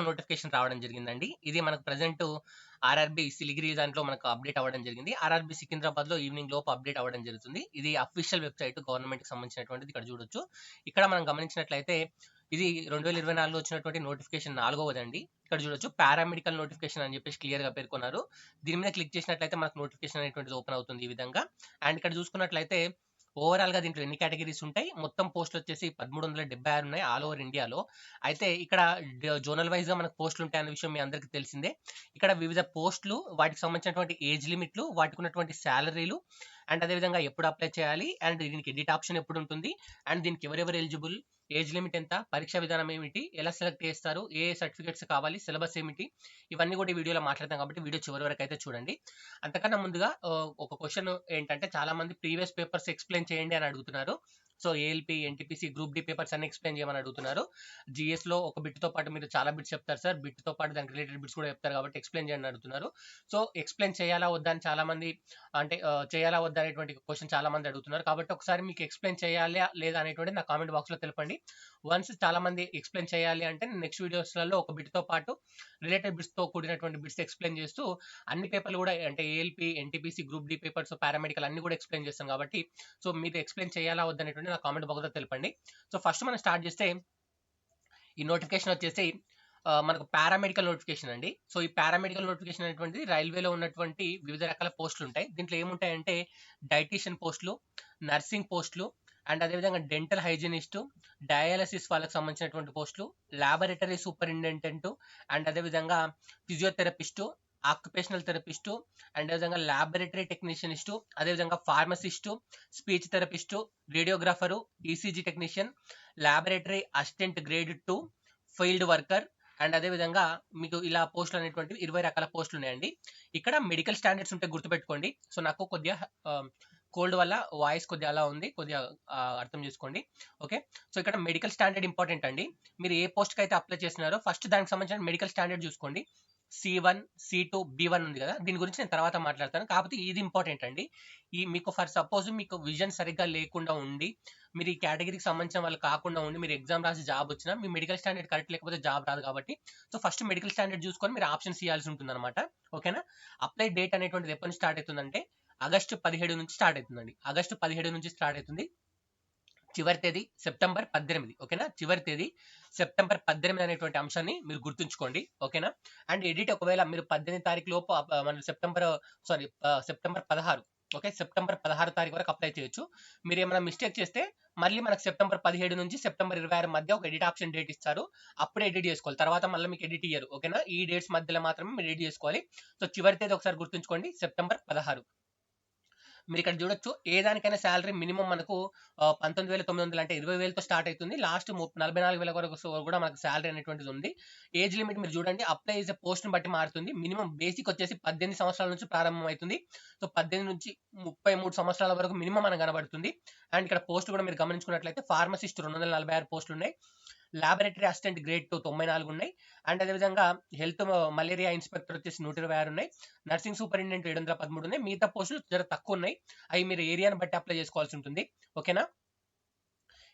Notification రావడం జరిగిందండి. ఇది మనకు ప్రెజెంట్ ఆర్ఆర్బీ సిలిగిరి దాంట్లో మనకు అప్డేట్ అవ్వడం జరిగింది. ఆర్ఆర్బీ సికింద్రాబాద్‌లో ఈవినింగ్ లోపు అప్డేట్ అవ్వడం జరుగుతుంది. ఇది అఫీషియల్ వెబ్‌సైట్ గవర్నమెంట్‌కి సంబంధించినటువంటిది ఇక్కడ చూడొచ్చు. ఇక్కడ మనం గమనించినట్లయితే ఇది 2024లో వచ్చినటువంటి నోటిఫికేషన్ 4వదండి. ఇక్కడ చూడొచ్చు పారామెడికల్ నోటిఫికేషన్ అని చెప్పేసి క్లియర్‌గా పేర్కొన్నారు. దీని మీద క్లిక్ చేసినట్లయితే మనకు నోటిఫికేషన్ అనేటువంటిది ఓపెన్ అవుతుంది ఈ విధంగా. అండ్ ఇక్కడ చూసుకున్నట్లయితే ఓవరాల్‌గా దీంట్లో ఎన్ని కేటగరీస్ ఉంటాయి? మొత్తం పోస్టులు వచ్చేసి 1376 ఉన్నాయి ఆల్ ఓవర్ ఇండియాలో. అయితే ఇక్కడ జోనల్ వైస్‌గా మనకు పోస్టులు ఉంటాయన్న విషయం మీ అందరికీ తెలిసిందే. ఇక్కడ వివిధ పోస్టులు, వాటికి సంబంధించినటువంటి ఏజ్ లిమిట్లు, వాటికి ఉన్నటువంటి సాలరీలు, అండ్ అదేవిధంగా ఎప్పుడు అప్లై చేయాలి, అండ్ దీనికి ఎడిట్ ఆప్షన్ ఎప్పుడు ఉంటుంది, అండ్ దీనికి ఎవరెవరు ఎలిజిబుల్, ఏజ్ లిమిట్ ఎంత, పరీక్షా విధానం ఏమిటి, ఎలా సెలెక్ట్ చేస్తారు, ఏ సర్టిఫికేట్స్ కావాలి, సిలబస్ ఏమిటి, ఇవన్నీ కూడా ఈ వీడియోలో మాట్లాడతాం కాబట్టి వీడియో చివరి వరకు అయితే చూడండి. అంతకన్నా ముందుగా ఒక క్వశ్చన్ ఏంటంటే, చాలా మంది ప్రీవియస్ పేపర్స్ ఎక్స్ప్లెయిన్ చేయండి అని అడుగుతున్నారు. So ALP, NTPC, group D papers అన్ని ఎక్స్ప్లెయిన్ చేయమని అడుగుతున్నారు. జిఎస్లో ఒక బిట్తో పాటు మీరు చాలా బిట్స్ చెప్తారు సార్, బిట్తో పాటు దానికి రిలేటెడ్ బిట్స్ కూడా చెప్తారు కాబట్టి ఎక్స్ప్లెయిన్ చేయండి అడుగుతున్నారు. సో ఎక్స్ప్లెయిన్ చేయాలా వద్దా అని చాలా మంది అంటే చేయాలా వద్దా అనేటువంటి క్వశ్చన్ చాలా మంది అడుగుతున్నారు. కాబట్టి ఒకసారి మీకు ఎక్స్ప్లెయిన్ చేయాలా లేదా అనేటువంటి నా కామెంట్ బాక్స్లో తెలపండి. వన్స్ చాలా మంది ఎక్స్ప్లెయిన్ చేయాలి అంటే నెక్స్ట్ వీడియోస్లలో ఒక బిట్తో పాటు రిలేటెడ్ బిట్స్తో కూడినటువంటి బిట్స్ ఎక్స్ప్లెయిన్ చేస్తూ అన్ని పేపర్లు కూడా అంటే ALP, NTPC, group D papers, paramedical అన్ని కూడా ఎక్స్ప్లెయిన్ చేస్తాం కాబట్టి సో మీరు ఎక్స్ప్లెయిన్ చేయాలా వద్దనేటువంటి నా కామెంట్ బాక్స్లో తెలపండి. సో ఫస్ట్ మనం స్టార్ట్ చేస్తే ఈ నోటిఫికేషన్ వచ్చేసి మనకు పారామెడికల్ నోటిఫికేషన్ అండి. సో ఈ పారామెడికల్ నోటిఫికేషన్ అనేటువంటిది రైల్వేలో ఉన్నటువంటి వివిధ రకాల పోస్టులు ఉంటాయి. దీంట్లో ఏముంటాయంటే డైటీషియన్ పోస్టులు, నర్సింగ్ పోస్టులు, అండ్ అదేవిధంగా డెంటల్ హైజీనిస్టు, డయాలసిస్ వాళ్ళకి సంబంధించినటువంటి పోస్టులు, ల్యాబొరేటరీ సూపరింటెండెంట్, అండ్ అదేవిధంగా ఫిజియోథెరపిస్టు, ఆక్యుపేషనల్ థెరపిస్టు, అండ్ అదేవిధంగా ల్యాబొరేటరీ టెక్నీషియనిస్టు, అదేవిధంగా pharmacist, speech therapist, radiographer, ECG technician, laboratory assistant grade 2, field worker, and అదేవిధంగా మీకు ఇలా పోస్టులు అనేటువంటివి 20 రకాల పోస్టులు ఉన్నాయండి. ఇక్కడ మెడికల్ స్టాండర్డ్స్ ఉంటే గుర్తుపెట్టుకోండి. సో నాకు కొద్దిగా కోల్డ్ వల్ల వాయిస్ కొద్దిగా అలా ఉంది, కొద్దిగా అర్థం చేసుకోండి. ఓకే, సో ఇక్కడ మెడికల్ స్టాండర్డ్ ఇంపార్టెంట్ అండి. మీరు ఏ పోస్ట్కి అయితే అప్లై చేస్తున్నారో ఫస్ట్ దానికి సంబంధించిన మెడికల్ స్టాండర్డ్ చూసుకోండి. C1, C2, B1 ఉంది కదా, దీని గురించి నేను తర్వాత మాట్లాడతాను. కాకపోతే ఇది ఇంపార్టెంట్ అండి. ఈ మీకు ఫర్ సపోజ్ మీకు విజన్ సరిగ్గా లేకుండా ఉండి, మీరు ఈ కేటగిరీకి సంబంధించిన వాళ్ళు కాకుండా ఉండి మీరు ఎగ్జామ్ రాసి జాబ్ వచ్చినా మీ మెడికల్ స్టాండర్డ్ కరెక్ట్ లేకపోతే జాబ్ రాదు కాబట్టి సో ఫస్ట్ మెడికల్ స్టాండర్డ్ చూసుకొని మీరు ఆప్షన్స్ ఇవ్వాల్సి ఉంటుంది అనమాట. ఓకేనా. అప్లై డేట్ అనేటువంటిది ఎప్పటి నుంచి స్టార్ట్ అవుతుందంటే ఆగస్టు 17 నుంచి స్టార్ట్ అవుతుందండి. ఆగస్టు 17 నుంచి స్టార్ట్ అవుతుంది. చివరి తేదీ సెప్టెంబర్ 18. ఓకేనా, చివరి తేదీ సెప్టెంబర్ 18 అనేటువంటి అంశాన్ని మీరు గుర్తుంచుకోండి. ఓకేనా. అండ్ ఎడిట్ ఒకవేళ మీరు 18 తారీఖు లోపు మన సెప్టెంబర్ 16, ఓకే, సెప్టెంబర్ 16 తారీఖు వరకు అప్లై చేయొచ్చు. మీరు ఏమైనా మిస్టేక్ చేస్తే మళ్ళీ మనకు సెప్టెంబర్ 17 నుంచి సెప్టెంబర్ 26 మధ్య ఒక ఎడిట్ ఆప్షన్ డేట్ ఇస్తారు, అప్పుడే ఎడిట్ చేసుకోవాలి. తర్వాత మళ్ళీ మీకు ఎడిట్ ఇయ్యరు. ఓకేనా, ఈ డేట్స్ మధ్యలో మాత్రమే మీరు ఎడిట్ చేసుకోవాలి. సో చివరి తేదీ ఒకసారి గుర్తుంచుకోండి, సెప్టెంబర్ 16. మీరు ఇక్కడ చూడొచ్చు ఏ దానికైనా శాలరీ మినిమం మనకు 19,900 అంటే 20,000తో స్టార్ట్ అవుతుంది. లాస్ట్ 44,000 వరకు కూడా మనకు శాలరీ అనేటువంటిది ఉంది. ఏజ్ లిమిట్ మీరు చూడండి, అప్లై చేసే పోస్ట్ని బట్టి మారుతుంది. మినిమం బేసిక్ వచ్చేసి 18 సంవత్సరాల నుంచి ప్రారంభం అవుతుంది. సో 18 నుంచి 33 సంవత్సరాల వరకు మినిమం మనకు కనబడుతుంది. అండ్ ఇక్కడ పోస్ట్ కూడా మీరు గమనించుకున్నట్లయితే ఫార్మసిస్ట్ 246 పోస్టులు ఉన్నాయి, ల్యాబొరేటరీ అసిస్టెంట్ గ్రేడ్ 2 94 ఉన్నాయి, అండ్ అదేవిధంగా హెల్త్ మలేరియా ఇన్స్పెక్టర్ వచ్చేసి 126 ఉన్నాయి, నర్సింగ్ సూపరింటెండెంట్ 713 ఉన్నాయి. మిగతా పోస్టులు జర తక్కువ ఉన్నాయి, అవి మీరు ఏరియాని బట్టి అప్లై చేసుకోవాల్సి ఉంటుంది. ఓకేనా.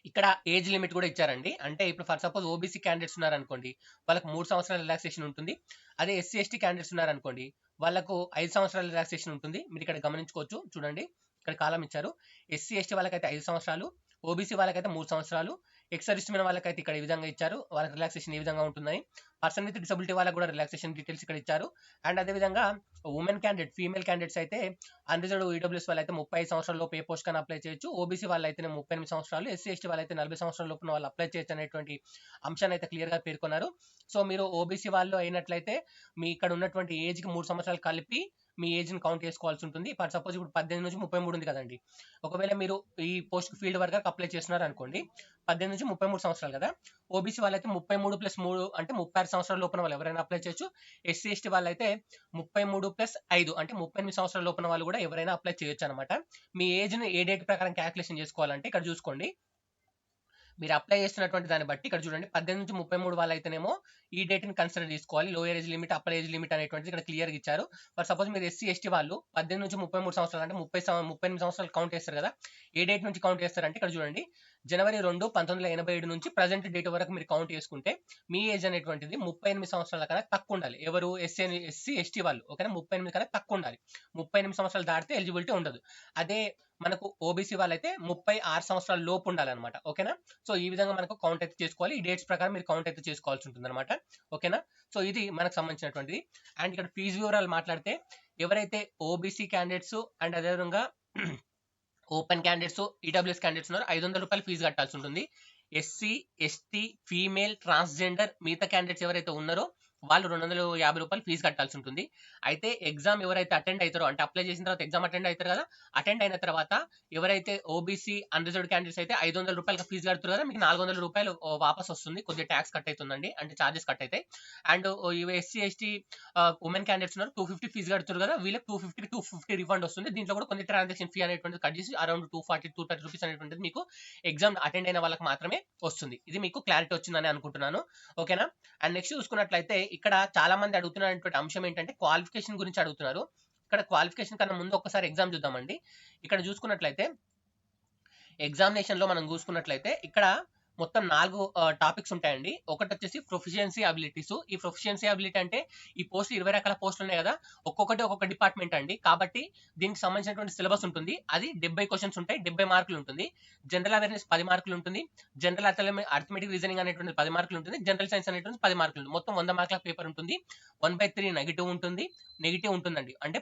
ఇక్కడ ఏజ్ లిమిట్ కూడా ఇచ్చారండి. అంటే ఇప్పుడు ఫర్ సపోజ్ ఓబీసీ క్యాండిడేట్స్ ఉన్నారనుకోండి, వాళ్ళకి 3 సంవత్సరాల రిలాక్సేషన్ ఉంటుంది. అదే ఎస్సీ ఎస్టీ క్యాండిడేట్స్ ఉన్నారనుకోండి, వాళ్ళకు 5 సంవత్సరాల రిలాక్సేషన్ ఉంటుంది. మీరు ఇక్కడ గమనించుకోవచ్చు, చూడండి ఇక్కడ కాలం ఇచ్చారు. ఎస్సీ ఎస్టీ వాళ్ళకైతే 5 సంవత్సరాలు, ఓబీసీ వాళ్ళకైతే 3 సంవత్సరాలు, ఎక్సర్విస్మెన్ వాళ్ళకైతే ఇక్కడ ఈ విధంగా ఇచ్చారు, వాళ్ళకి రిలాక్సేషన్ ఈ విధంగా ఉంటుందని. పర్సన్ విత్ డిసబిలిటీ వాళ్ళకి కూడా రిలాక్సేషన్ డీటెయిల్స్ ఇక్కడ ఇచ్చారు. అండ్ అదేవిధంగా ఉమెన్ క్యాండిడేట్, ఫీమేల్ క్యాండిడేట్స్ అయితే అన్రిజర్వ్డ్ ఈడబ్ల్యూఎస్ వాళ్ళు అయితే 35 సంవత్సరాల లోపు ఏ పోస్ట్ కానీ అప్లై చేయొచ్చు, ఓబీసీ వాళ్ళు అయితే 38 సంవత్సరాలు, ఎస్సీ ఎస్టీ వాళ్ళు అయితే 40 సంవత్సరాల లోపు వాళ్ళు అప్లై చేయొచ్చు అనేటువంటి అంశాన్ని అయితే క్లియర్గా పేర్కొన్నారు. సో మీరు ఓబీసీ వాళ్ళు అయినట్లయితే మీ ఇక్కడ ఉన్నటువంటి ఏజ్కి 3 సంవత్సరాలు కలిపి మీ ఏజ్ని కౌంట్ చేసుకోవాల్సి ఉంటుంది. ఫర్ సపోజ్ ఇప్పుడు 18 నుంచి 33 ఉంది కదండి, ఒకవేళ మీరు ఈ పోస్ట్ ఫీల్డ్ వర్కర్కి అప్లై చేస్తున్నారు అనుకోండి, 18 నుంచి 33 సంవత్సరాలు కదా, ఓబీసీ వాళ్ళైతే 33 + 3 అంటే 36 సంవత్సరాల లోపల వాళ్ళు ఎవరైనా అప్లై చేయొచ్చు. ఎస్సీ ఎస్టీ వాళ్ళైతే 33 + 5 అంటే 38 సంవత్సరాల లోపల వాళ్ళు కూడా ఎవరైనా అప్లై చేయొచ్చు అనమాట. మీ ఏజ్ని ఏ డేట్ ప్రకారం క్యాలిక్యులేషన్ చేసుకోవాలంటే ఇక్కడ చూసుకోండి, మీరు అప్లై చేస్తున్నటువంటి దాన్ని బట్టి ఇక్కడ చూడండి, 18 నుంచి 33 వాళ్ళు అయితేనేమో ఈ డేట్ని కన్సిడర్ చేసుకోవాలి. Lower age limit, upper age limit అనేటువంటిది ఇక్కడ క్లియర్గా ఇచ్చారు. ఫర్ సపోజ్ మీరు ఎస్సీ ఎస్టీ వాళ్ళు 18 నుంచి 33 సంవత్సరాలు అంటే 38 సంవత్సరాలు కౌంట్ చేస్తారు కదా, ఏ డేట్ నుంచి కౌంట్ చేస్తారంటే ఇక్కడ చూడండి, జనవరి 2, 1987 నుంచి ప్రజెంట్ డేట్ వరకు మీరు కౌంట్ చేసుకుంటే మీ ఏజ్ అనేటువంటిది 38 సంవత్సరాల కన్నా తక్కువ ఉండాలి. ఎవరు ఎస్సీ ఎస్టీ వాళ్ళు, ఓకేనా, 38 కన్నా తక్కువ ఉండాలి. 38 సంవత్సరాలు దాటితే ఎలిజిబిలిటీ ఉండదు. అదే మనకు ఓబీసీ వాళ్ళైతే 36 సంవత్సరాల లోపు ఉండాలన్నమాట, ఓకేనా. సో ఈ విధంగా మనకు కౌంట్ అయితే చేసుకోవాలి. ఈ డేట్స్ ప్రకారం మీరు కౌంట్ అయితే చేసుకోవాల్సి ఉంటుంది అనమాట, ఓకేనా. సో ఇది మనకు సంబంధించినటువంటిది. అండ్ ఇక్కడ ఫీజు వివరాలు మాట్లాడితే ఎవరైతే ఓబీసీ క్యాండిడేట్స్ అండ్ అదేవిధంగా ఓపెన్ క్యాండిడేట్స్, ఈడబ్ల్యూఎస్ క్యాండిడేట్స్ ఉన్నారు, 500 రూపాయలు ఫీజు కట్టాల్సి ఉంటుంది. ఎస్సీ ఎస్టీ ఫీమేల్ ట్రాన్స్జెండర్ మిగతా క్యాండిడేట్స్ ఎవరైతే ఉన్నారో వాళ్ళు 250 రూపాయలు ఫీజు కట్టాల్సి ఉంటుంది. అయితే ఎగ్జామ్ ఎవరైతే అటెండ్ అవుతారో, అంటే అప్లై చేసిన తర్వాత ఎగ్జామ్ అటెండ్ అవుతారు కదా, అటెండ్ అయిన తర్వాత ఎవరైతే ఓబీసీ అన్రిజర్వ్డ్ క్యాండిడేట్స్ అయితే 500 రూపాయలు ఫీజు కడుతారు కదా, మీకు 400 రూపాయలు వాపస్ వస్తుంది. కొద్దిగా ట్యాక్స్ కట్ అవుతుందండి, అంటే చార్జెస్ కట్ అవుతాయి. And SC ST women candidates ఉన్నారు, 250 ఫీజు కడుతారు కదా, వీళ్ళకి 250 రిఫండ్ వస్తుంది. దీంట్లో కూడా కొన్ని ట్రాన్సాక్షన్ ఫీ అనేటువంటిది కట్ చేసి అరౌండ్ 240-230 రూపీస్ అనేటువంటిది మీకు ఎగ్జామ్ అటెండ్ అయిన వాళ్ళకి మాత్రమే వస్తుంది. ఇది మీకు క్లారిటీ వచ్చిందని అనుకుంటున్నాను, ఓకేనా. అండ్ నెక్స్ట్ చూసుకున్నట్లయితే ఇక్కడ చాలా మంది అడుగుతున్నటువంటి అంశం ఏంటంటే క్వాలిఫికేషన్ గురించి అడుగుతున్నారు. ఇక్కడ క్వాలిఫికేషన్ కన్నా ముందు ఒకసారి ఎగ్జామ్ చూద్దామండి. ఇక్కడ చూసుకున్నట్లయితే ఎగ్జామినేషన్ లో మనం చూసుకున్నట్లయితే ఇక్కడ మొత్తం 4 టాపిక్స్ ఉంటాయండి. ఒకటి వచ్చేసి ప్రొఫిషియన్సీ అబిలిటీస్. ఈ ప్రొఫిషియన్సీ అబిలిటీ అంటే ఈ పోస్ట్ 20 రకాల పోస్టులు ఉన్నాయి కదా, ఒక్కొక్కటి ఒక్కొక్క డిపార్ట్మెంట్ అండి. కాబట్టి దీనికి సంబంధించినటువంటి సిలబస్ ఉంటుంది. అది 70 క్వశ్చన్స్ ఉంటాయి, 70 మార్కులు ఉంటుంది. జనరల్ అవేర్నెస్ 10 మార్కులు ఉంటుంది. జనరల్ అర్థమెటిక్ రీజనింగ్ అనేటువంటి 10 మార్కులు ఉంటుంది. జనరల్ సైన్స్ అనేటువంటి 10 మార్కులు ఉంటుంది. మొత్తం 100 మార్కుల పేపర్ ఉంటుంది. 1/3 నెగిటివ్ ఉంటుంది. నెగిటివ్ ఉంటుందండి, అంటే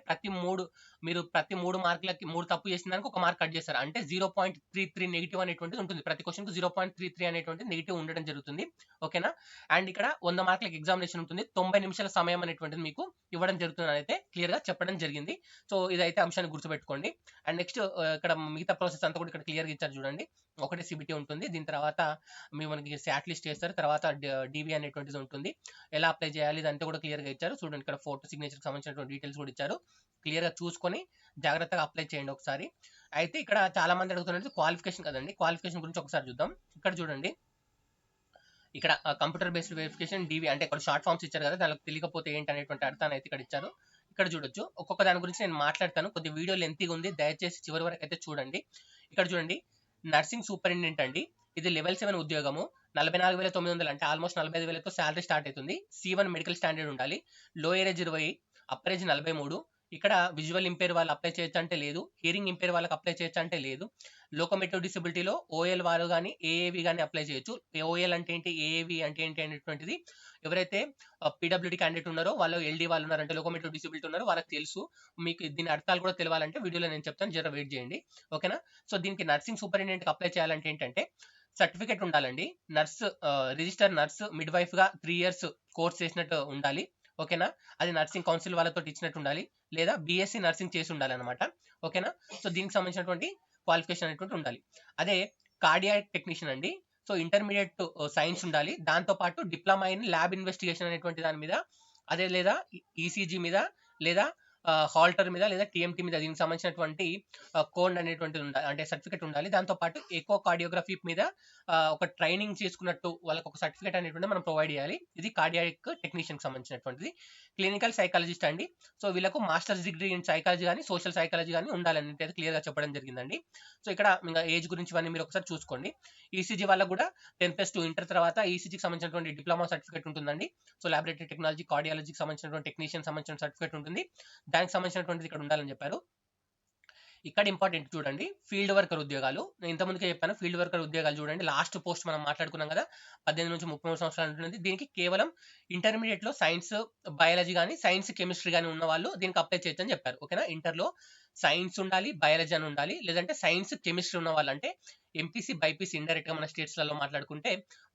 మీరు ప్రతి 3 మార్కులకి 3 తప్పు చేసిన దానికి 1 మార్క్ కట్ చేస్తారు. అంటే 0.33 నెగిటివ్ అనేటువంటిది ఉంటుంది. ప్రతి క్వశ్చన్ కు 0.33 అనేటువంటి నెగిటివ్ ఉండడం జరుగుతుంది, ఓకేనా. అండ్ ఇక్కడ 100 మార్కులకు ఎగ్జామినేషన్ ఉంటుంది. 90 నిమిషాల సమయం అనేటువంటిది మీకు ఇవ్వడం జరుగుతుంది అయితే క్లియర్ గా చెప్పడం జరిగింది. సో ఇదైతే అంశాన్ని గుర్తుపెట్టుకోండి. అండ్ నెక్స్ట్ ఇక్కడ మిగతా ప్రాసెస్ అంతా కూడా ఇక్కడ క్లియర్ గా ఇచ్చారు చూడండి. ఒకటి సిబిటీ ఉంటుంది, దీని తర్వాత మనకి శాట్ లిస్ట్ చేస్తారు, తర్వాత డివి అనేటువంటిది ఉంటుంది. ఎలా అప్లై చేయాలి ఇదంతా కూడా క్లియర్ గా ఇచ్చారు చూడండి. ఇక్కడ ఫోటో సిగ్నేచర్ సంబంధించినటువంటి డీటెయిల్స్ కూడా ఇచ్చారు. క్లియర్ గా చూసుకొని జాగ్రత్తగా అప్లై చేయండి ఒకసారి. అయితే ఇక్కడ చాలా మంది అడుగుతున్నది క్వాలిఫికేషన్ కదండి. క్వాలిఫికేషన్ గురించి ఒకసారి చూద్దాం. ఇక్కడ చూడండి, ఇక్కడ కంప్యూటర్ బేస్డ్ వెరిఫికేషన్ డివి అంటే ఇక్కడ షార్ట్ ఫామ్స్ ఇచ్చారు కదా, దానికి తెలియకపోతే ఏంటి అనేటువంటి అర్థాన్ని అయితే ఇక్కడ ఇచ్చారు. ఇక్కడ చూడొచ్చు, ఒక్కొక్క దాని గురించి నేను మాట్లాడతాను. కొద్ది వీడియో లెంతీగా ఉంది, దయచేసి చివరి వరకు అయితే చూడండి. ఇక్కడ చూడండి, నర్సింగ్ సూపరింటెండెంట్ అండి, ఇది లెవెల్ 7 ఉద్యోగము. 44,900 అంటే ఆల్మోస్ట్ 45,000తో శాలరీ స్టార్ట్ అవుతుంది. C1 మెడికల్ స్టాండర్డ్ ఉండాలి. Lower age 20, upper age 43. ఇక్కడ విజువల్ ఇంపేర్ వాళ్ళు అప్లై చేయొచ్చు అంటే లేదు. హియరింగ్ ఇంపేర్ వాళ్ళకి అప్లై చేయొచ్చు అంటే లేదు. లోకోమోటివ్ డిసబిలిటీలో ఓఎల్ వాళ్ళు కానీ ఏఏవి కానీ అప్లై చేయొచ్చు. ఓఎల్ అంటే ఏంటి, ఏఏవి అంటే ఏంటి అనేటువంటిది ఎవరైతే పీడబ్ల్యూడి క్యాండిడేట్ ఉన్నారో వాళ్ళు, ఎల్డీ వాళ్ళు ఉన్నారంటే లోకోమోటివ్ డిసబిలిటీ ఉన్నారో వాళ్ళకి తెలుసు. మీకు దీని అర్థాలు కూడా తెలియాలంటే వీడియోలో నేను చెప్తాను, జర వెయిట్ చేయండి, ఓకేనా. సో దీనికి నర్సింగ్ సూపరింటెండెంట్ అప్లై చేయాలంటే ఏంటంటే సర్టిఫికేట్ ఉండాలండి. రిజిస్టర్ నర్స్ మిడ్ వైఫ్ గా 3 years కోర్స్ చేసినట్టు ఉండాలి, ఓకేనా. అది నర్సింగ్ కౌన్సిల్ వాళ్ళతో ఇచ్చినట్టు ఉండాలి, లేదా బీఎస్సీ నర్సింగ్ చేసి ఉండాలి అనమాట, ఓకేనా. సో దీనికి సంబంధించినటువంటి క్వాలిఫికేషన్ అనేటువంటి ఉండాలి. అదే కార్డియాక్ టెక్నీషియన్ అండి, సో ఇంటర్మీడియట్ సైన్స్ ఉండాలి. దాంతో పాటు డిప్లొమా ఇన్ ల్యాబ్ ఇన్వెస్టిగేషన్ అనేటువంటి దాని మీద, అదే లేదా ఈసీజీ మీద, లేదా హాల్టర్ మీద, లేదా టీఎంటీ మీద దీనికి సంబంధించినటువంటి కోడ్ అనేటువంటి ఉండాలి, అంటే సర్టిఫికేట్ ఉండాలి. దాంతో పాటు ఎకో కార్డియోగ్రఫీ మీద ఒక ట్రైనింగ్ చేసుకున్నట్టు వాళ్ళకి ఒక సర్టిఫికేట్ అనేటువంటి మనం ప్రొవైడ్ చేయాలి. ఇది కార్డియాక్ టెక్నీషియన్ కి సంబంధించినటువంటిది. క్లినికల్ సైకాలజిస్ట్ అండి, సో వీళ్ళకు మాస్టర్స్ డిగ్రీ ఇన్ సైకాలజీ కానీ సోషల్ సైకాలజీ కానీ ఉండాలని అయితే క్లియర్ గా చెప్పడం జరిగిందండి. సో ఇక్కడ ఇంకా ఏజ్ గురించి ఇవన్నీ మీరు ఒకసారి చూసుకోండి. ఈసీజీ వాళ్ళకు కూడా 10+2 ఇంటర్ తర్వాత ఈసీజీకి సంబంధించినటువంటి డిప్లొమా సర్టిఫికేట్ ఉంటుందండి. సో లాబొరేటరీ టెక్నాలజీ, కార్డియాలజీకి సంబంధించినటువంటి టెక్నీషియన్ సంబంధించిన సర్టిఫికేట్ ఉంటుంది. దానికి సంబంధించినటువంటిది ఇక్కడ ఉండాలని చెప్పారు. ఇక్కడ ఇంపార్టెంట్ చూడండి, ఫీల్డ్ వర్కర్ ఉద్యోగాలు. నేను ఇంతకుముందుకే చెప్పాను, ఫీల్డ్ వర్కర్ ఉద్యోగాలు చూడండి. లాస్ట్ పోస్ట్ మనం మాట్లాడుకున్నాం కదా, 18 నుంచి 33 సంవత్సరాలు ఉంటుంది. దీనికి కేవలం ఇంటర్మీడియట్ లో సైన్స్ బయాలజీ కానీ సైన్స్ కెమిస్ట్రీ కానీ ఉన్న వాళ్ళు దీనికి అప్లై చేయొచ్చు అని చెప్పారు, ఓకేనా. ఇంటర్లో సైన్స్ ఉండాలి, బయాలజీ అని ఉండాలి, లేదంటే సైన్స్ కెమిస్ట్రీ ఉన్న వాళ్ళు అంటే ఎంపీసీ బైపీసీ ఇండైరెక్ట్ గా మన స్టేట్స్ లలో మాట్లాడుకుంటే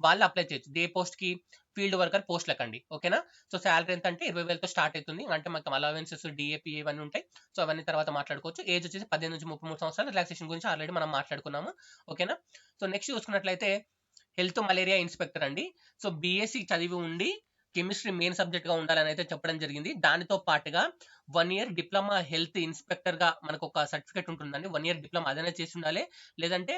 వాళ్ళు అప్లై చేయొచ్చు. దే పోస్ట్ కి ఫీల్డ్ వర్కర్ పోస్ట్ లకండి, ఓకేనా. సో శాలరీ ఎంత అంటే 20,000తో స్టార్ట్ అవుతుంది. అంటే మనకు అలవెన్సెస్, డిఏపీ ఇవన్నీ ఉంటాయి. సో అవన్నీ తర్వాత మాట్లాడుకోవచ్చు. ఏజ్ వచ్చేసి 18 నుంచి 33 సంవత్సరాలు. రిలాక్సేషన్ గురించి ఆల్రెడీ మనం మాట్లాడుకున్నాము, ఓకేనా. సో నెక్స్ట్ చూసుకున్నట్లయితే హెల్త్ మలేరియా ఇన్స్పెక్టర్ అండి. సో బీఎస్సీ చదివి ఉండి కెమిస్ట్రీ మెయిన్ సబ్జెక్ట్ గా ఉండాలని అయితే చెప్పడం జరిగింది. దానితో పాటుగా 1 ఇయర్ డిప్లొమా హెల్త్ ఇన్స్పెక్టర్ గా మనకు ఒక సర్టిఫికేట్ ఉంటుందండి. 1 ఇయర్ డిప్లొమా అదైనా చేసి ఉండాలి. లేదంటే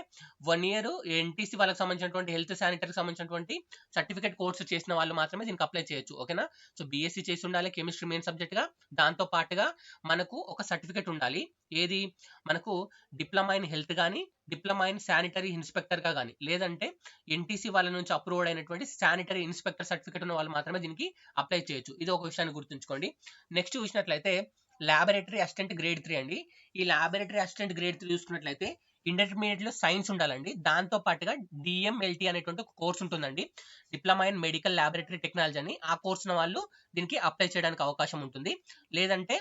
1 ఇయర్ ఎన్టీసీ వాళ్ళకి సంబంధించినటువంటి హెల్త్ శానిటరీకి సంబంధించినటువంటి సర్టిఫికేట్ కోర్సు చేసిన వాళ్ళు మాత్రమే దీనికి అప్లై చేయొచ్చు. ఓకేనా? సో బీఎస్సీ చేసి ఉండాలి కెమిస్ట్రీ మెయిన్ సబ్జెక్ట్ గా. దాంతో పాటుగా మనకు ఒక సర్టిఫికేట్ ఉండాలి. ఏది? మనకు డిప్లొమా ఇన్ హెల్త్ కానీ, డిప్లొమా ఇన్ శానిటరీ ఇన్స్పెక్టర్ గా కానీ, లేదంటే ఎన్టీసీ వాళ్ళ నుంచి అప్రూవ్డ్ అయినటువంటి శానిటరీ ఇన్స్పెక్టర్ సర్టిఫికేట్ ఉన్న వాళ్ళు మాత్రమే దీనికి అప్లై చేయొచ్చు. ఇది ఒక విషయాన్ని గుర్తుంచుకోండి. నెక్స్ట్ చూసినట్లయితే లాబొరేటరీ అసిస్టెంట్ గ్రేడ్ 3 అండి. ఈ లాబొరేటరీ అసిస్టెంట్ గ్రేడ్ 3 చూసుకున్నట్లయితే ఇంటర్మీడియట్ లో సైన్స్ ఉండాలండి. దాంతో పాటుగా డిఎంఎల్టీ అనేటువంటి ఒక కోర్స్ ఉంటుందండి, diploma in medical laboratory technology అని. ఆ కోర్స్ ఉన్న వాళ్ళు దీనికి అప్లై చేయడానికి అవకాశం ఉంటుంది. లేదంటే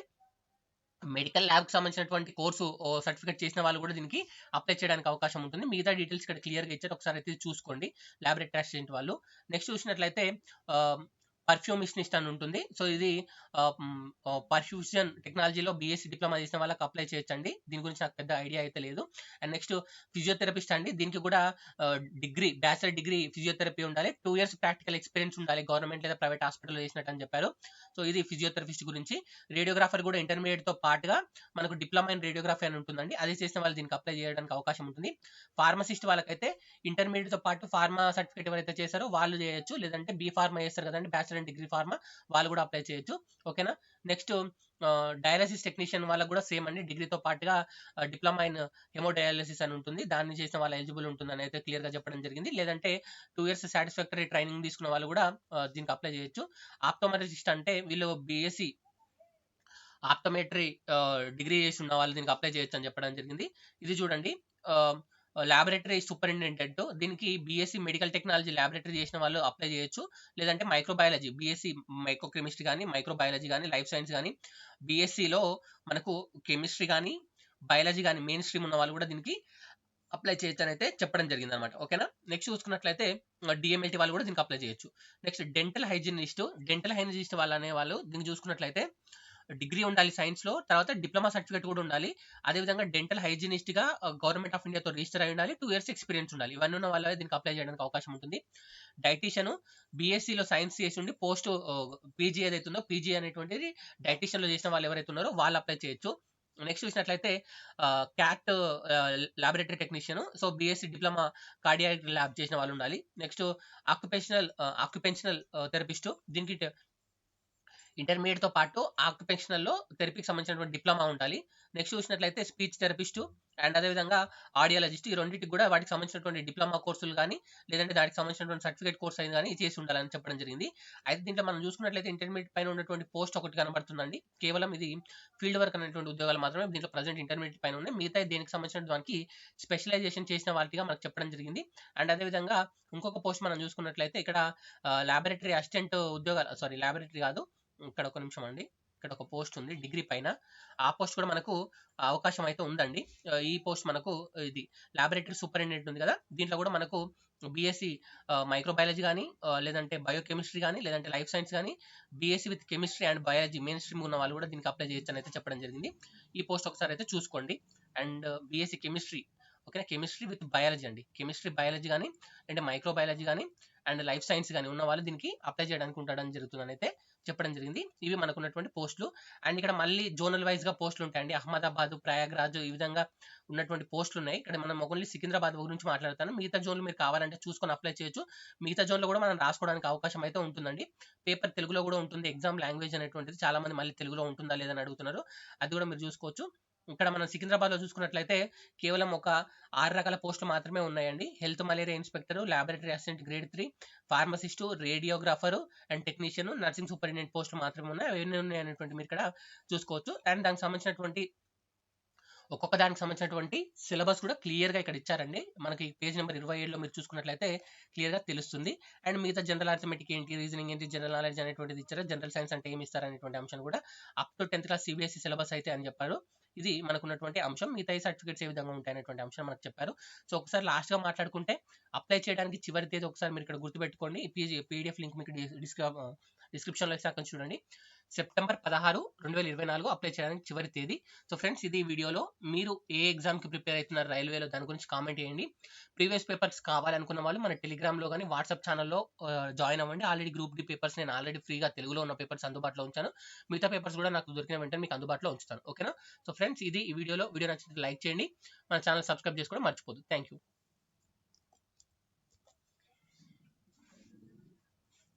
మెడికల్ ల్యాబ్ కి సంబంధించినటువంటి కోర్సు సర్టిఫికేట్ చేసిన వాళ్ళు కూడా దీనికి అప్లై చేయడానికి అవకాశం ఉంటుంది. మిగతా డీటెయిల్స్ ఇక్కడ క్లియర్ గా ఇచ్చారు, ఒకసారి అయితే చూసుకోండి లాబొరేటరీ అసిస్టెంట్ వాళ్ళు. నెక్స్ట్ చూసినట్లయితే పర్ఫ్యూమిషనిస్ట్ అని ఉంటుంది. సో ఇది పర్ఫ్యూషన్ టెక్నాలజీలో బీఎస్సీ డిప్లొమా చేసిన వాళ్ళకి అప్లై చేయొచ్చండి. దీని గురించి నాకు పెద్ద ఐడియా అయితే లేదు. అండ్ నెక్స్ట్ ఫిజియోథెరపిస్ట్ అండి. దీనికి కూడా డిగ్రీ, బ్యాచిలర్ డిగ్రీ ఫిజియోథెరపీ ఉండాలి. 2 ఇయర్స్ ప్రాక్టికల్ ఎక్స్పీరియన్స్ ఉండాలి, గవర్నమెంట్ లేదా ప్రైవేట్ హాస్పిటల్లో చేసినట్టు అని చెప్పారు. సో ఇది ఫిజియోథెరపిస్ట్ గురించి. రేడియోగ్రాఫర్ కూడా ఇంటర్మీడియట్ తో పాటుగా మనకు డిప్లొమా ఇన్ రేడియోగ్రఫీ అని ఉంటుందండి, అది చేసిన వాళ్ళు దీనికి అప్లై చేయడానికి అవకాశం ఉంటుంది. ఫార్మసిస్ట్ వాళ్ళకైతే ఇంటర్మీడియట్ తో పాటు ఫార్మా సర్టిఫికేట్ ఎవరైతే చేశారో వాళ్ళు చేయొచ్చు. లేదంటే బీ ఫార్మా చేస్తారు కదండి, బ్యాచిలర్ అండ్ డిగ్రీ ఫార్మా, వాళ్ళు కూడా అప్లై చేయొచ్చు. ఓకేనా? నెక్స్ట్ డయాలసిస్ టెక్నీషియన్ వాళ్ళకు కూడా సేమ్ అండి, డిగ్రీతో పాటుగా డిప్లొమా ఇన్ హెమోడయాలసిస్ అని ఉంటుంది, దాన్ని చేసిన వాళ్ళు ఎలిజిబుల్ ఉంటుందని అయితే క్లియర్ గా చెప్పడం జరిగింది. లేదంటే 2 ఇయర్స్ సాటిస్ఫాక్టరీ ట్రైనింగ్ తీసుకున్న వాళ్ళు కూడా దీనికి అప్లై చేయొచ్చు. ఆప్టోమెట్రిస్ట్ అంటే వీళ్ళు బీఎస్సీ ఆప్టోమెట్రీ డిగ్రీ చేసి ఉన్న వాళ్ళు దీనికి అప్లై చేయొచ్చు అని చెప్పడం జరిగింది. ఇది చూడండి, లాబొరేటరీ సూపరింటెండెంట్, దీనికి బీఎస్సీ మెడికల్ టెక్నాలజీ లాబొరేటరీ చేసిన వాళ్ళు అప్లై చేయొచ్చు. లేదంటే మైక్రోబయాలజీ, బీఎస్సీ మైక్రోకెమిస్ట్రీ కానీ, మైక్రోబయాలజీ కానీ, లైఫ్ సైన్స్ కానీ, బీఎస్సీలో మనకు కెమిస్ట్రీ కానీ, బయాలజీ కానీ మెయిన్ స్ట్రీమ్ ఉన్న వాళ్ళు కూడా దీనికి అప్లై చేయొచ్చు అని అయితే చెప్పడం జరిగింది అనమాట. ఓకేనా? నెక్స్ట్ చూసుకున్నట్లయితే డిఎంఎల్టీ వాళ్ళు కూడా దీనికి అప్లై చేయొచ్చు. నెక్స్ట్ డెంటల్ హైజినిస్ట్ వాళ్ళు అనే వాళ్ళు దీనికి చూసుకున్నట్లయితే డిగ్రీ ఉండాలి సైన్స్ లో, తర్వాత డిప్లొమా సర్టిఫికేట్ కూడా ఉండాలి. అదేవిధంగా డెంటల్ హైజినిస్ట్ గా గవర్నమెంట్ ఆఫ్ ఇండియాతో రిజిస్టర్ అయి ఉండాలి. 2 ఇయర్స్ ఎక్స్పీరియన్స్ ఉండాలి. ఇవన్నీ ఉన్న వాళ్ళు దీనికి అప్లై చేయడానికి అవకాశం ఉంటుంది. డైటీషియన్ బీఎస్సీలో సైన్స్ చేసి ఉండి పోస్ట్ పీజీ ఏదైతే ఉందో, పీజీ అనేటువంటిది డైటీషియన్ లో చేసిన వాళ్ళు ఎవరైతే ఉన్నారో వాళ్ళు అప్లై చేయొచ్చు. నెక్స్ట్ చూసినట్లయితే cat laboratory technician, so BSc diploma cardiac lab చేసిన వాళ్ళు ఉండాలి. నెక్స్ట్ ఆక్యుపెన్షనల్ థెరపిస్ట్, దీనికి ఇంటర్మీడియట్ తో పాటు ఆక్యుపెన్షనల్ లో థెరపీకి సంబంధించినటువంటి డిప్లొమా ఉండాలి. నెక్స్ట్ చూసినట్లయితే స్పీచ్ థెరపిస్ట్ అండ్ అదేవిధంగా ఆడియాలజిస్ట్, ఈ రెండింటికి కూడా వాటికి సంబంధించినటువంటి డిప్లొమా కోర్సులు కానీ, లేదంటే దానికి సంబంధించినటువంటి సర్టిఫికేట్ కోర్స్ అయినా కానీ చేసి ఉండాలని చెప్పడం జరిగింది. అయితే దీంట్లో మనం చూసుకున్నట్లయితే ఇంటర్మీడియట్ పైన ఉన్నటువంటి పోస్ట్ ఒకటి కనబడుతుందండి, కేవలం ఇది ఫీల్డ్ వర్క్ అనేటువంటి ఉద్యోగాలు మాత్రమే దీంట్లో ప్రజెంట్ ఇంటర్మీడియట్ పైన ఉన్నాయి. మిగతా దేనికి సంబంధించిన దానికి స్పెషలైజేషన్ చేసిన వాటిగా మనకు చెప్పడం జరిగింది. అండ్ అదేవిధంగా ఇంకొక పోస్ట్ మనం చూసుకున్నట్లయితే ఇక్కడ లాబొరేటరీ అసిస్టెంట్ ఉద్యోగాలు, లాబొరేటరీ కాదు, ఇక్కడ ఒక నిమిషం అండి, ఇక్కడ ఒక పోస్ట్ ఉంది డిగ్రీ పైన, ఆ పోస్ట్ కూడా మనకు అవకాశం అయితే ఉందండి. ఈ పోస్ట్ మనకు ఇది లాబొరేటరీ సూపరింటెండెంట్ ఉంది కదా, దీంట్లో కూడా మనకు బీఎస్సీ మైక్రోబయాలజీ కానీ, లేదంటే బయోకెమిస్ట్రీ కానీ, లేదంటే లైఫ్ సైన్స్ కానీ, BSc with chemistry and biology main stream ఉన్న వాళ్ళు కూడా దీనికి అప్లై చేయొచ్చు అని అయితే చెప్పడం జరిగింది. ఈ పోస్ట్ ఒకసారి అయితే చూసుకోండి. అండ్ బీఎస్సీ కెమిస్ట్రీ, ఓకేనా, కెమిస్ట్రీ విత్ బయాలజీ అండి, కెమిస్ట్రీ బయాలజీ కానీ, అంటే మైక్రోబయాలజీ కానీ అండ్ లైఫ్ సైన్స్ కానీ ఉన్న వాళ్ళు దీనికి అప్లై చేయడానికి ఉండడం జరుగుతుందని అయితే చెప్పడం జరిగింది. ఇవి మనకు ఉన్నటువంటి పోస్టులు. అండ్ ఇక్కడ మళ్ళీ జోనల్ వైజ్ గా పోస్టులు ఉంటాయండి, అహ్మదాబాద్, ప్రయాగ్రాజ్, ఈ విధంగా ఉన్నటువంటి పోస్టులు ఉన్నాయి. ఇక్కడ మనం ఓన్లీ సికింద్రాబాద్ గురించి మాట్లాడతాను, మిగతా జోన్లు మీరు కావాలంటే చూసుకొని అప్లై చేయొచ్చు. మిగతా జోన్లో కూడా మనం రాసుకోవడానికి అవకాశం అయితే ఉంటుందండి. పేపర్ తెలుగులో కూడా ఉంటుంది, ఎగ్జామ్ లాంగ్వేజ్ అనేటువంటిది చాలా మంది మళ్ళీ తెలుగులో ఉంటుందా లేదని అడుగుతున్నారు, అది కూడా మీరు చూసుకోవచ్చు. ఇక్కడ మనం సికింద్రాబాద్ లో చూసుకున్నట్లయితే కేవలం ఒక 6 రకాల పోస్టులు మాత్రమే ఉన్నాయండి. Health malaria inspector, laboratory assistant grade 3, pharmacist, radiographer and technician, nursing superintendent పోస్టులు మాత్రమే ఉన్నాయి. అవన్నీ ఉన్నాయి అనేటువంటి మీరు ఇక్కడ చూసుకోవచ్చు. అండ్ దానికి సంబంధించినటువంటి ఒక్కొక్క దానికి సంబంధించినటువంటి సిలబస్ కూడా క్లియర్ గా ఇక్కడ ఇచ్చారండి. మనకి పేజ్ నెంబర్ 27లో మీరు చూసుకున్నట్లయితే క్లియర్ గా తెలుస్తుంది. అండ్ మిగతా జనరల్ అర్థమెటిక్ ఏంటి, రీజనింగ్ ఏంటి, జనరల్ నాలెడ్జ్ అనేటువంటిది ఇచ్చారు. జనరల్ సైన్స్ అంటే ఏమి ఇస్తారు అనేటువంటి అంశం కూడా up to 10th class CBSE syllabus అయితే అని చెప్పారు. ఇది మనకున్నటువంటి అంశం. మిగతా సర్టిఫికేట్స్ ఏ విధంగా ఉంటాయి అనేటువంటి అంశం మనకు చెప్పారు. సో ఒకసారి లాస్ట్ గా మాట్లాడుకుంటే అప్లై చేయడానికి చివరి తేదీ ఒకసారి మీరు ఇక్కడ గుర్తుపెట్టుకోండి. పీడిఎఫ్ లింక్ మీకు డిస్క్రిప్షన్లో ఇస్తే అక్కడ చూడండి. సెప్టెంబర్ 16, 2024 అప్లై చేయడానికి చివరి తేదీ. సో ఫ్రెండ్స్, ఇది వీడియోలో మీరు ఏ ఎగ్జామ్కి ప్రిపేర్ అవుతున్నారు రైల్వేలో దాని గురించి కామెంట్ చేయండి. ప్రీవియస్ పేపర్స్ కావాలనుకున్న వాళ్ళు మన టెలిగ్రామ్లో కానీ వాట్సాప్ ఛానల్లో జాయిన్ అవ్వండి. ఆల్రెడీ గ్రూప్ డి పేపర్స్ నేను ఆల్రెడీ ఫ్రీగా తెలుగులో ఉన్న పేపర్స్ అందుబాటులో ఉంచాను. మిగతా పేపర్స్ కూడా నాకు దొరికిన వెంటనే మీకు అందుబాటులో ఉంచుతాను. ఓకేనా? సో ఫ్రెండ్స్, ఇది ఈ వీడియో నచ్చితే లైక్ చేయండి. మన ఛానల్ సబ్స్క్రైబ్ చేసుకోవడం మర్చిపోదు. Thank you.